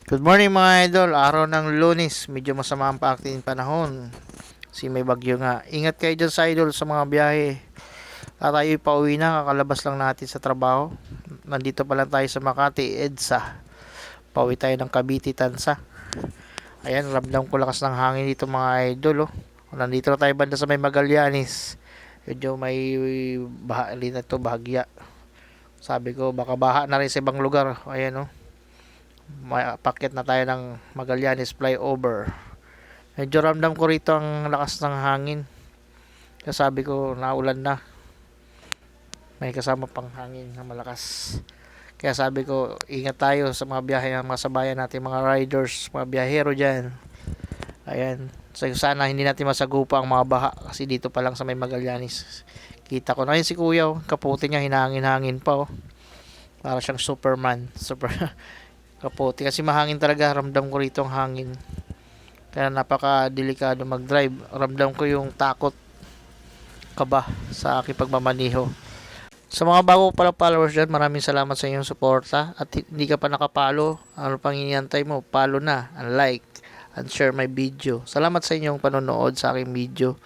Good morning mga idol, araw ng Lunes, medyo masama ang paakting panahon. Kasi may bagyo nga. Ingat kayo dyan sa idol sa mga biyahe. At tayo pauwi na, kakalabas lang natin sa trabaho. Nandito pa lang tayo sa Makati, EDSA. Pauwi tayo ng Cavite, Tansa. Ayan, ramdam ko lakas ng hangin dito mga idol. Oh. Nandito na tayo banda sa may Magallanes. Medyo may baha na to, bahagya. Sabi ko, baka baha na rin sa ibang lugar. Ayan oh. May packet na tayo ng Magallanes flyover. Medyo ramdam ko rito ang lakas ng hangin. Kaya sabi ko, naulan na. May kasama pang hangin na malakas. Kaya sabi ko, ingat tayo sa mga biyahe ng mga sabayan natin, mga riders, mga biyahero dyan. Ayan. So, sana hindi natin masagupa ang mga baha kasi dito pa lang sa may Magallanes. Kita ko na yun si Kuya, oh. Kaputi niya, hinangin-hangin pa. Oh. Para siyang Superman. Super kaputi. Kasi mahangin talaga. Ramdam ko rito ang hangin. Kaya napaka-delikado mag-drive. Ramdam ko yung takot, kaba sa aking pagmamaniho. Sa mga bago pala followers dyan, maraming salamat sa inyong suporta. At hindi ka pa nakapalo, ano pang hinihintay mo? Follow na, and like, and share my video. Salamat sa inyong panonood sa aking video.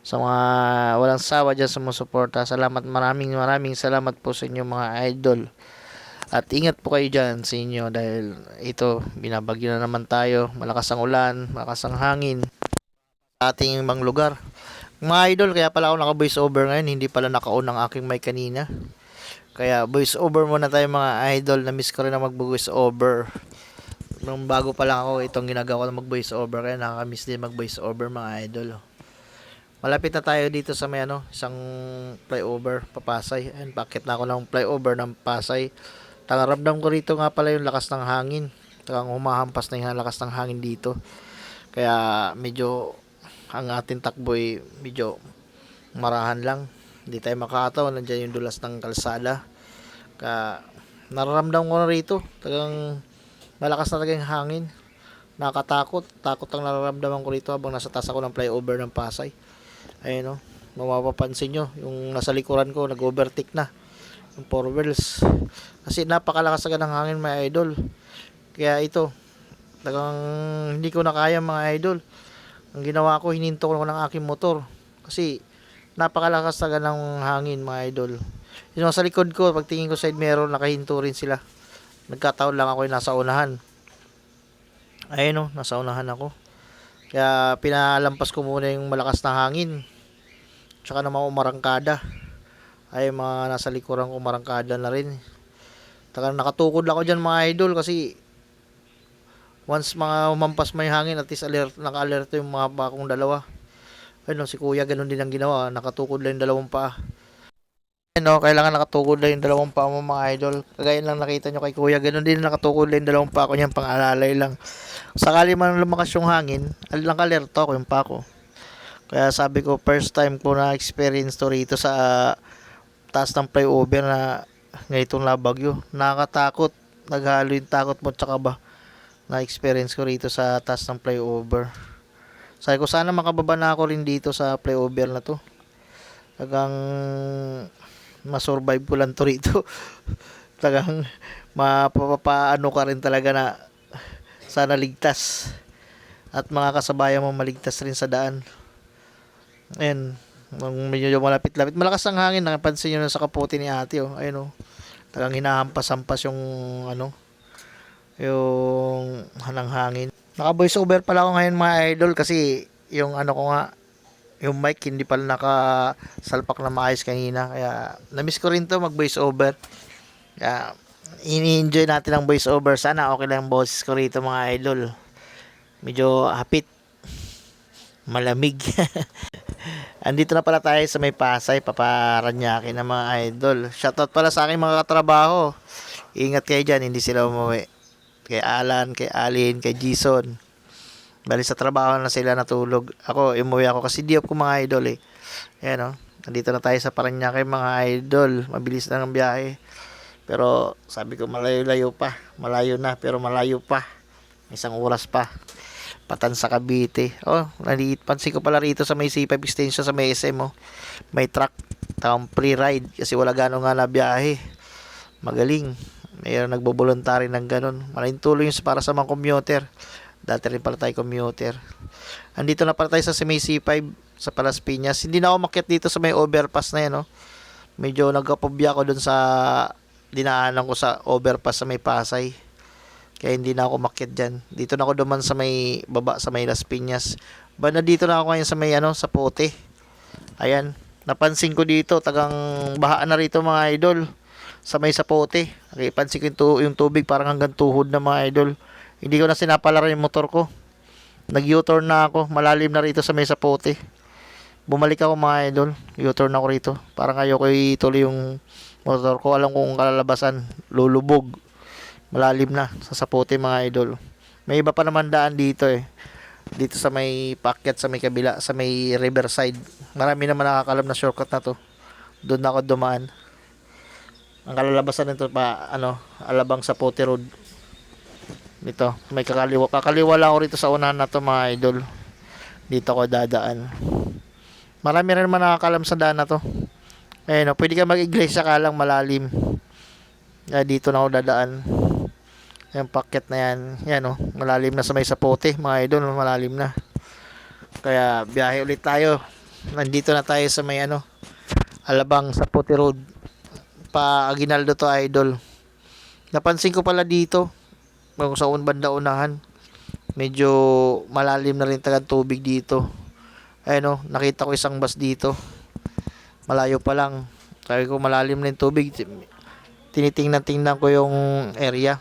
Sa mga walang sawa dyan sa mga suporta. Salamat, maraming salamat po sa inyong mga idol. At ingat po kayo dyan sa inyo dahil ito, binabagyo na naman tayo. Malakas ang ulan, malakas ang hangin sa ating ibang lugar. Mga idol, kaya pala ako naka voice over ngayon, hindi pala naka-on ang aking mic kanina. Kaya voice over muna tayo mga idol. Na-miss ko rin na mag-voice over. Nung bago pa lang ako, itong ginagawa ko na mag-voice over. Kaya nakaka-miss din mag-voice over mga idol. Malapit na tayo dito sa may isang flyover, Papasay. Ayun, bakit na ako ng flyover ng Pasay. Tangaramdam ko rito nga pala yung lakas ng hangin. Talagang humahampas na yung lakas ng hangin dito. Kaya medyo ang ating takbo'y medyo marahan lang. Hindi tayo makataw. Nandiyan yung dulas ng kalsada. Kaya nararamdam ko na rito. Talagang malakas na talaga yung hangin. Nakatakot. Takot ang nararamdaman ko rito habang nasa taas ako ng flyover ng Pasay. Ayun o. Mapapansin nyo. Yung nasa likuran ko nag-overtake na. Yung 4 wheels. Kasi napakalakas agad ng hangin mga idol. Kaya ito, talagang hindi ko na kaya mga idol. Ang ginawa ko, hininto ko ng aking motor. Kasi napakalakas agad ng hangin mga idol. Yung sa likod ko, pagtingin ko side mirror, nakahinto rin sila. Nagkataon lang ako yung nasa unahan. Ayun o, nasa unahan ako. Kaya pinalampas ko muna yung malakas na hangin. Tsaka naman umarangkada. Ay mga nasa likuran ko marangkada na rin. Talagang nakatukod ako dyan mga idol kasi once mga umampas may hangin at least naka-alerto yung mga bakong dalawa. Ayun, si Kuya ganun din ang ginawa, nakatukod lang yung dalawang paa. Ayun, kailangan nakatukod lang yung dalawang paa mo mga idol. Kagaya lang nakita nyo kay Kuya, ganun din nakatukod lang yung dalawang paa ko niyan, pang-alalay lang. Sakali man lumakas yung hangin, naka-alerto ako yung paa ko. Kaya sabi ko, first time ko na experience to rito sa taas ng flyover na ganitong labagyo. Nakakatakot. Naghalo yung takot mo tsaka ba na experience ko rito sa taas ng flyover. Sabi ko sana makababa na ako rin dito sa flyover na to. Tagang masurvive ko lang to rito. Tagang mapapaano ka rin talaga na sana ligtas. At mga kasabayan mo maligtas rin sa daan. Ayan. Medyo malapit-lapit. Malakas ang hangin. Napansin nyo na sa kaputi ni ate. Oh. Ayun, oh. Talagang hinahampas-hampas yung yung hanang hangin. Naka voice over pala ako ngayon mga idol kasi yung ko nga, yung mic hindi pala nakasalpak na maayos kanina. Kaya na-miss ko rin to mag voice over. Kaya ini-enjoy natin ang voice over. Sana okay lang ang boses ko rito mga idol. Medyo hapit. Malamig. Andito na pala tayo sa may Pasay, Paparanaque na mga idol. Shoutout pala sa aking mga katrabaho. Ingat kayo dyan, hindi sila umuwi. Kay Alan, kay Alin, kay Jason. Bali sa trabaho na sila natulog. Ako, umuwi ako kasi di ako mga idol eh. Ayan o, andito na tayo sa Paranaque mga idol. Mabilis na ng biyahe. Pero sabi ko malayo-layo pa. Malayo na pero malayo pa. Isang oras pa. Patan sa Cavite. Oh, pansin ko pala rito sa may C5 extension sa may SM, oh. May truck, free ride kasi wala gano'ng nga na biyahe. Magaling. Mayroon nagbo-voluntary ng ganun. Malaking tulong yun para sa mga commuter. Dati rin pala tayo commuter. Andito na pala tayo sa may C5 sa Palas Piñas. Hindi na ako makyat dito sa may overpass na yan, no? Medyo nagkapobya ako dun sa dinaanan ko sa overpass sa may Pasay. Kaya hindi na ako makyat dyan. Dito na ako duman sa may baba sa may Las Piñas. Banda dito na ako ngayon sa may sa Pote. Ayan. Napansin ko dito, tagang bahaan na rito mga idol. Sa may Sapote. Okay, pansin ko yung tubig parang hanggang tuhod na mga idol. Hindi ko na sinapalaran yung motor ko. Nag-U-turn na ako. Malalim na rito sa may Sapote. Bumalik ako mga idol. U-turn ako rito. Parang ayoko ituloy yung motor ko. Alam kong kalalabasan. Lulubog. Malalim na sa Sapote mga idol. May iba pa naman daan dito eh. Dito sa may packet sa may kabila. Sa may riverside. Marami naman nakakalam na shortcut na to. Doon na ako dumaan. Ang kalalabasan nito pa Alabang Sapote Road. Dito, may kakaliwa. Kakaliwa lang ako rito sa unahan na to mga idol. Dito ako dadaan. Marami rin naman nakakalam sa daan na to. Ayun, pwede ka mag-iglesia ka lang malalim. Dito na ako dadaan. Yung packet na yan. Yan malalim na sa may Sapote mga idol. Malalim na. Kaya biyahe ulit tayo. Nandito na tayo sa may Alabang Sapote Road. Pa Aguinaldo to idol. Napansin ko pala dito kung sa banda unahan medyo malalim na rin tagang tubig dito. Ayun nakita ko isang bus dito. Malayo pa lang. Sabi ko malalim na yung tubig. Tinitingnan ko yung area.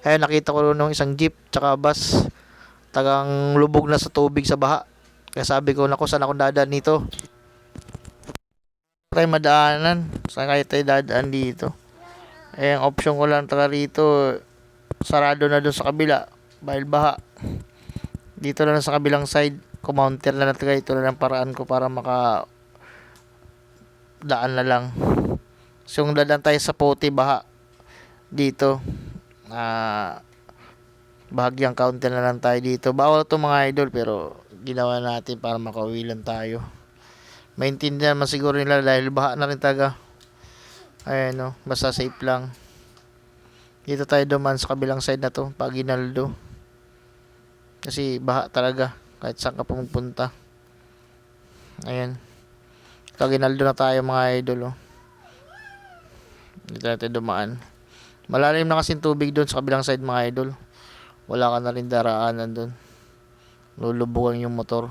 Ayun nakita ko nung isang jeep tsaka bus. Tagang lubog na sa tubig sa baha. Kaya sabi ko naku saan ako dadaan nito. Tayo madaanan. Saan kayo tayo dadaan dito? Ang option ko lang taga rito, sarado na doon sa kabila. Dahil baha. Dito na lang sa kabilang side. Kumounter na lang taga. Ito na lang paraan ko para maka daan na lang. So yung dadaan tayo sa Pote, baha. Dito. Bahagyang counter na lang tayo dito. Bawal to mga idol pero ginawa natin para makauwi lang tayo. Maintindihan man siguro nila dahil baha na rin taga. Ayan basta safe lang. Dito tayo duman sa kabilang side na to, Aguinaldo. Kasi baha talaga kahit saan ka pumunta. Ayan. Aguinaldo na tayo mga idol Dito natin dumaan. Malalim na kasing tubig doon sa kabilang side mga idol. Wala ka na rin daraanan doon. Lulubugan yung motor.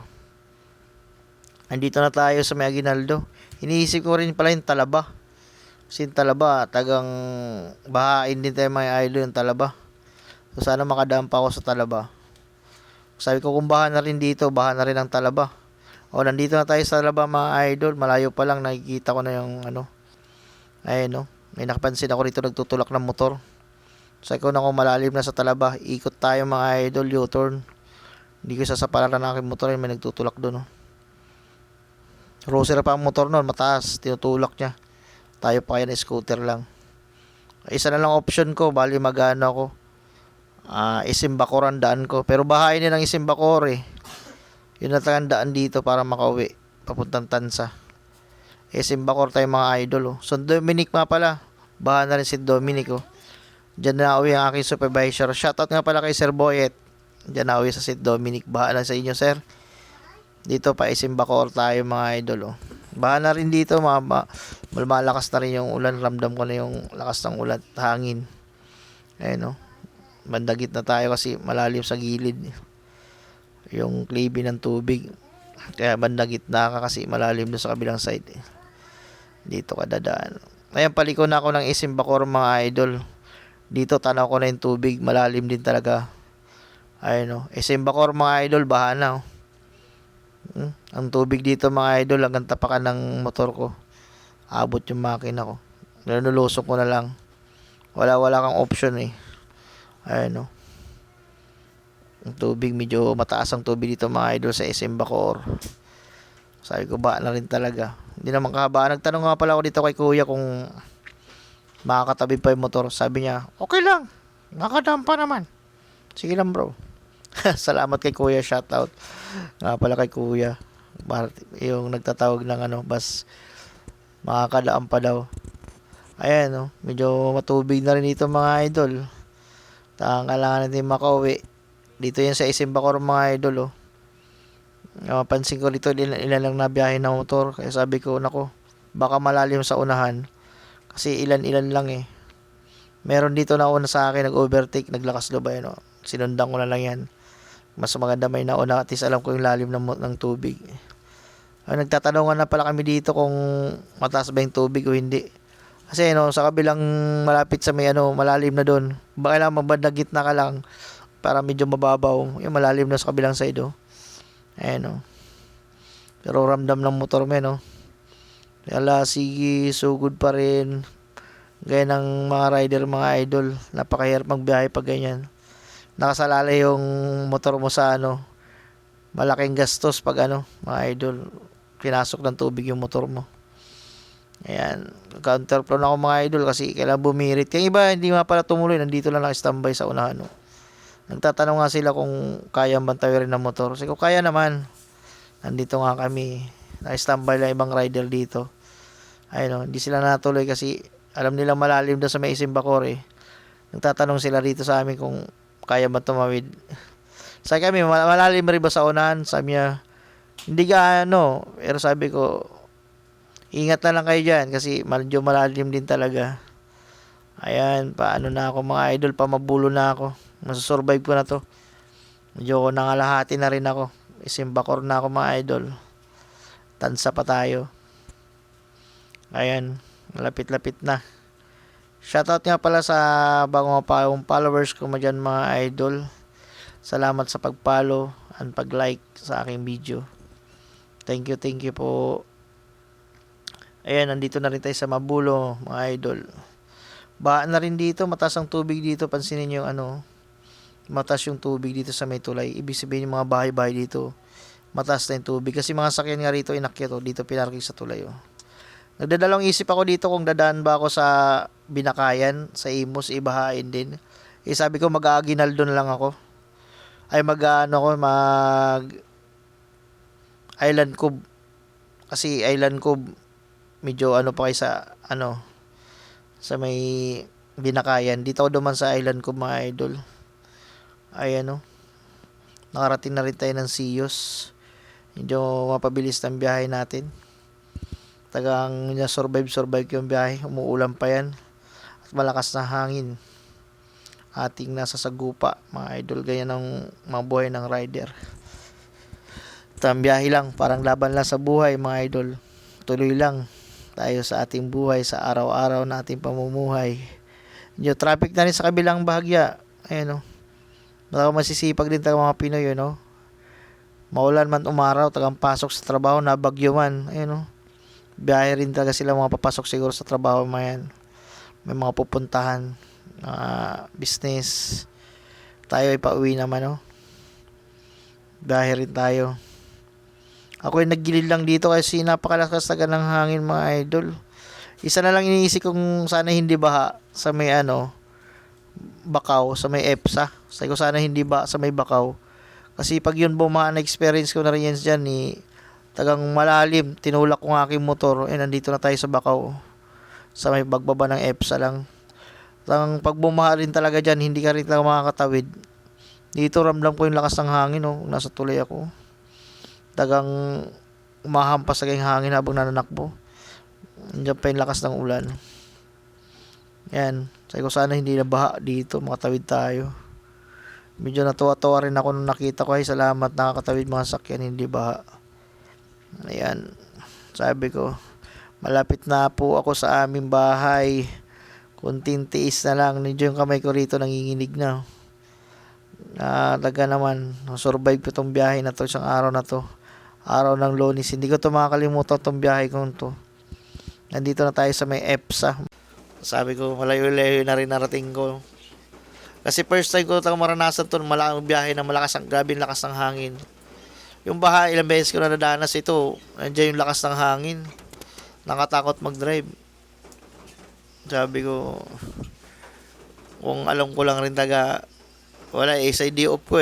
Andito na tayo sa may Aguinaldo. Iniisip ko rin pala yung Talaba. Kasi yung Talaba, tagang bahain din tayo mga idol yung Talaba. So sana makadaan pa ako sa Talaba. Sabi ko kung baha na rin dito, baha na rin ang Talaba. Nandito na tayo sa Talaba mga idol. Malayo pa lang nakikita ko na yung Ayun may nakapansin ako rito nagtutulak ng motor. Sabi ko na kung malalim na sa Talaba, ikot tayo mga idol, U-turn. Hindi ko sasapalaran ng aking motor, may nagtutulak doon Roser pa ang motor noon, mataas, tinutulak niya. Tayo pa kaya na scooter lang. Isa na lang option ko, bali magano ako. Isimbacor ang daan ko. Pero bahayin din ng Isimbacor Yun na talagang daan dito para makauwi. Papuntang Tansa. Isimbacor tayo mga idol So Dominic nga pala. Baha na rin si Dominic Diyan na uwi ang aking supervisor. Shoutout nga pala kay Sir Boyet. Diyan na uwi sa St. Dominic. Baha na sa inyo sir. Dito pa Isimbacor tayo mga idol Baha na rin dito malakas na rin yung ulan. Ramdam ko na yung lakas ng ulan at hangin. Ayun bandagit na tayo kasi malalim sa gilid yung klibi ng tubig. Kaya bandagit na ka kasi malalim doon sa kabilang side Dito ka dadaan. Ayan paliko na ako ng Isimbacor mga idol. Dito tanaw ko na yung tubig. Malalim din talaga. Ayun Isimbacor mga idol baha na ang tubig dito mga idol hanggang tapakan ng motor ko. Abot yung makina ko. Nanulusok ko na lang. Wala kang option Ayun ang tubig medyo mataas ang tubig dito mga idol sa Isimbacor. Sabi ko ba na rin talaga. Hindi naman kahabaan. Nagtanong nga pala ako dito kay kuya kung makakatabi pa yung motor. Sabi niya okay lang. Nakadaan pa naman. Sige lang bro. Salamat kay kuya, shoutout nga pala kay kuya yung nagtatawag ng bas makakadaan pa daw. Ayan, no? Medyo matubig na rin dito mga idol. Kailangan natin makauwi. Dito yan sa Isimbacor mga idol, oh. Pansin ko dito, ilan lang nabiyahe ng motor. Kaya sabi ko, nako, baka malalim sa unahan. Kasi ilan-ilan lang eh. Meron dito na una sa akin, nag-overtake, naglakas loob, no? Sinundan ko na lang yan. Mas maganda may nauna, at least alam ko yung lalim ng tubig. Nagtatanungan na pala kami dito kung mataas ba yung tubig o hindi. Kasi sa kabilang malapit sa may malalim na doon. Baka kailangan mabandang gitna ka lang para medyo mababaw. Yung malalim na sa kabilang side, oh. Ayan, pero ramdam ng motor mo, no. Kaya sige, so good pa rin. Gaya ng mga rider, mga idol. Napakahirap magbiyahe pag ganyan. Nakasalalay yung motor mo sa malaking gastos pag mga idol. Pinasok ng tubig yung motor mo. Ayan, counterflow na ako mga idol kasi kailangan bumirit. Kaya iba hindi nga pala tumuloy, nandito lang standby sa unahan, no. Nagtatanong nga sila kung kaya bantayan rin ng motor. Kasi kung kaya naman, nandito nga kami. Na-standby lang ibang rider dito. Ayun, hindi sila natuloy kasi alam nilang malalim doon sa may Isimbacor eh. Nagtatanong sila dito sa amin kung kaya ba tumawid. Sabi kami, malalim rin ba sa unahan? Sabi niya, hindi ka pero sabi ko, ingat na lang kayo dyan kasi medyo malalim din talaga. Ayan, paano na ako mga idol, pamabulo na ako. Masusurvive ko na to. Medyo nangalahati na rin ako. Isimbacor na ako mga idol. Tansa pa tayo. Ayan, malapit-lapit na. Shoutout nga pala sa bagong followers ko dyan mga idol. Salamat sa pag-follow and pag-like sa aking video. Thank you po. Ayan, nandito na rin tayo sa Mabulo, mga idol. Baha na rin dito, mataas ang tubig dito. Pansinin nyo mataas yung tubig dito sa may tulay. Ibig sabihin yung mga bahay-bahay dito, mataas na yung tubig. Kasi mga sakyan nga rito, inakyat, dito pinarking sa tulay, oh. Nagdadalawang isip ako dito kung dadaan ba ako sa Binakayan, sa Imus, ibahain din. Sabi ko mag-Aguinaldo na lang ako. Ay mag Island Cove. Kasi Island Cove medyo pa kayo sa sa may Binakayan. Dito ako duman sa Island Cove mga idol. Ayan, nakarating na rin tayo ng Siyos. Medyo mapabilis ng biyahe natin. Tagang survive yung biyahe. Umuulan pa yan. At malakas na hangin. Ating nasa sagupa, mga idol. Ganyan ang mga buhay ng rider. Biyahe lang, parang laban lang sa buhay mga idol. Tuloy lang tayo sa ating buhay, sa araw-araw nating pamumuhay. Medyo traffic na rin sa kabilang bahagya. Ayan, masisipag din tayo mga Pinoy, maulan man umaraw, tagang pasok sa trabaho, nabagyo man. Ayan, biyahe rin talaga sila mga papasok siguro sa trabaho mayan. May mga pupuntahan, business. Tayo ay pauwi naman, biyahe rin tayo. Ako ay naggilid lang dito kasi napakalakas na ng hangin mga idol. Isa na lang iniisip kong sana hindi baha sa may Bakaw, sa may EPSA. Sabi ko sana hindi ba sa may Bakaw. Kasi pag yun bumaha, na-experience ko na rin yan dyan tagang malalim. Tinulak ko ng aking motor. Nandito na tayo sa Bakaw. Sa may bagbaba ng EPSA lang. Tagang pag bumaha rin talaga dyan, hindi ka rin talaga makakatawid. Dito ramdam ko yung lakas ng hangin, nasa tulay ako. Tagang umahampas sa hangin habang nananakbo. Nandiyan pa yung lakas ng ulan. Yan. Sabi ko sana hindi na baha dito. Makatawid tayo. Medyo natuwa-tuwa rin ako nung nakita ko. Ay salamat, nakakatawid mga sakyan, hindi baha. Ayan. Sabi ko, malapit na po ako sa aming bahay. Kunting tiis na lang. Medyo yung kamay ko rito nanginginig na. Taga naman. Survive ko tong biyahe na to. Isang araw na to. Araw ng Lunes. Hindi ko to makakalimutan tong biyahe ko to. Nandito na tayo sa may EPSA. Sabi ko, malayo-layo na rin narating ko. Kasi first time ko itong maranasan to, malaking biyahe na grabe yung lakas ng hangin. Yung baha, ilang beses ko na nadanas ito. Nandiyan yung lakas ng hangin. Nakatakot mag-drive. Sabi ko, kung alam ko lang rin wala sa day off ko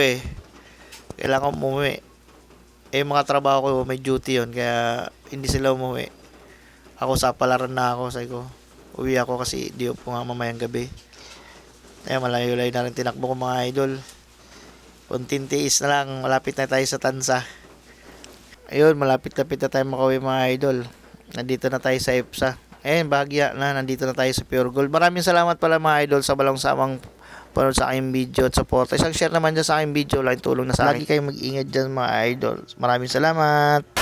kailangan ko umuwi. Mga trabaho ko, may duty yon, kaya hindi sila umuwi. Ako sa palaran na ako, sabi ko, uwi ako kasi di po nga mamayang gabi. Ayan, malayo-layo na rin tinakbo ko mga idol. Kunting tiis na lang, malapit na tayo sa Tansa. Ayun, malapit-lapit na tayo makauwi mga idol. Nandito na tayo sa EPSA. Ayun, bahagya na, nandito na tayo sa Pure Gold. Maraming salamat pala mga idol sa walang samang panood sa aking video at support. Isang share naman dyan sa aking video, laking tulong na sa akin. Lagi kayong mag-ingat dyan mga idol. Maraming salamat.